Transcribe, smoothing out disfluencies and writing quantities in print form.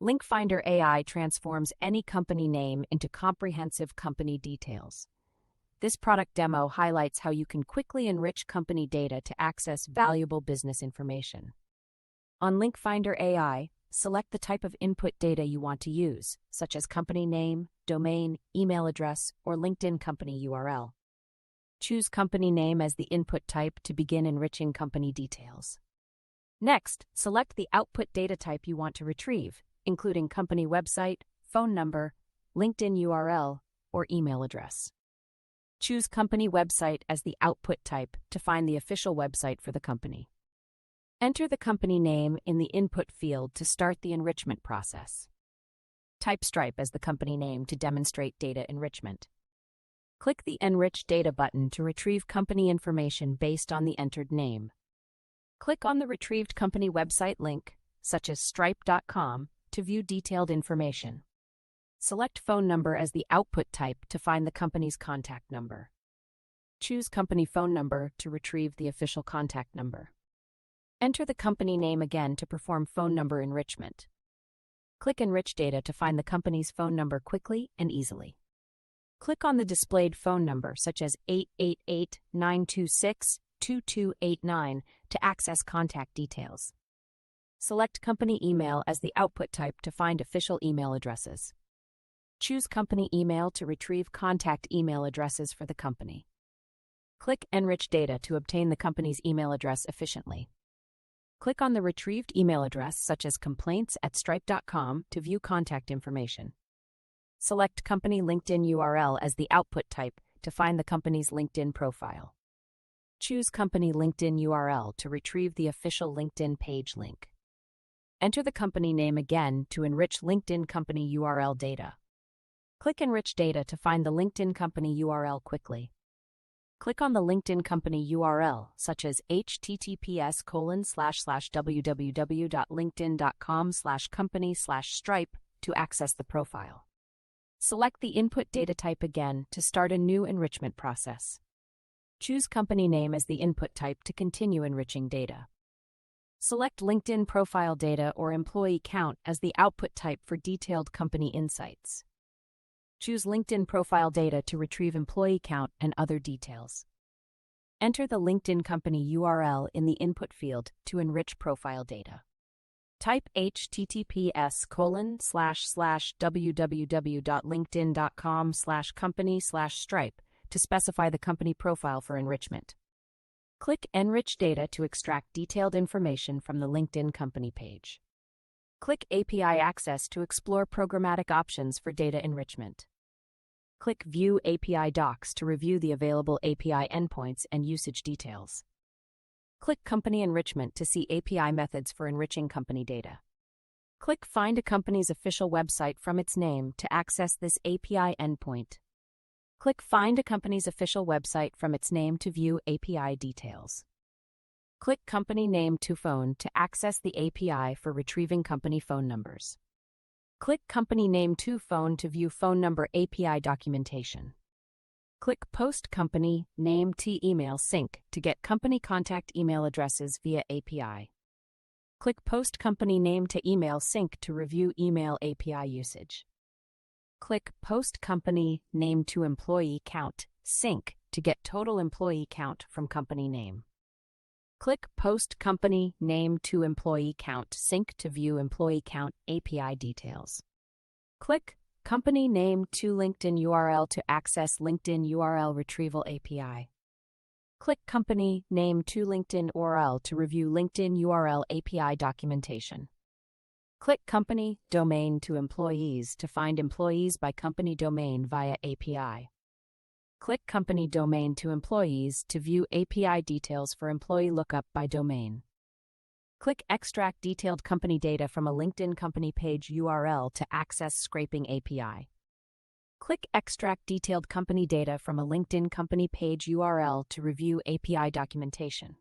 Link Finder AI transforms any company name into comprehensive company details. This product demo highlights how you can quickly enrich company data to access valuable business information. On Link Finder AI, select the type of input data you want to use, such as company name, domain, email address, or LinkedIn company URL. Choose company name as the input type to begin enriching company details. Next, select the output data type you want to retrieve, including company website, phone number, LinkedIn URL, or email address. Choose company website as the output type to find the official website for the company. Enter the company name in the input field to start the enrichment process. Type Stripe as the company name to demonstrate data enrichment. Click the Enrich Data button to retrieve company information based on the entered name. Click on the retrieved company website link, such as stripe.com, to view detailed information. Select phone number as the output type to find the company's contact number. Choose company phone number to retrieve the official contact number. Enter the company name again to perform phone number enrichment. Click Enrich Data to find the company's phone number quickly and easily. Click on the displayed phone number, such as 888-926-2289, to access contact details. Select company email as the output type to find official email addresses. Choose company email to retrieve contact email addresses for the company. Click Enrich Data to obtain the company's email address efficiently. Click on the retrieved email address, such as complaints@stripe.com, to view contact information. Select company LinkedIn URL as the output type to find the company's LinkedIn profile. Choose company LinkedIn URL to retrieve the official LinkedIn page link. Enter the company name again to enrich LinkedIn company URL data. Click Enrich Data to find the LinkedIn company URL quickly. Click on the LinkedIn company URL, such as https://www.linkedin.com/company/stripe, to access the profile. Select the input data type again to start a new enrichment process. Choose company name as the input type to continue enriching data. Select LinkedIn profile data or employee count as the output type for detailed company insights. Choose LinkedIn profile data to retrieve employee count and other details. Enter the LinkedIn company URL in the input field to enrich profile data. Type https://www.linkedin.com/company/stripe to specify the company profile for enrichment. Click Enrich Data to extract detailed information from the LinkedIn company page. Click API Access to explore programmatic options for data enrichment. Click View API Docs to review the available API endpoints and usage details. Click Company Enrichment to see API methods for enriching company data. Click Find a company's official website from its name to access this API endpoint. Click Find a company's official website from its name to view API details. Click Company Name to Phone to access the API for retrieving company phone numbers. Click Company Name to Phone to view phone number API documentation. Click Post Company Name to Email Sync to get company contact email addresses via API. Click Post Company Name to Email Sync to review email API usage. Click Post Company Name to Employee Count Sync to get total employee count from company name. Click Post Company Name to Employee Count Sync to view employee count API details. Click Company Name to LinkedIn URL to access LinkedIn URL Retrieval API. Click Company Name to LinkedIn URL to review LinkedIn URL API documentation. Click Company Domain to Employees to find employees by company domain via API. Click Company Domain to Employees to view API details for employee lookup by domain. Click Extract detailed company data from a LinkedIn company page URL to access Scraping API. Click Extract detailed company data from a LinkedIn company page URL to review API documentation.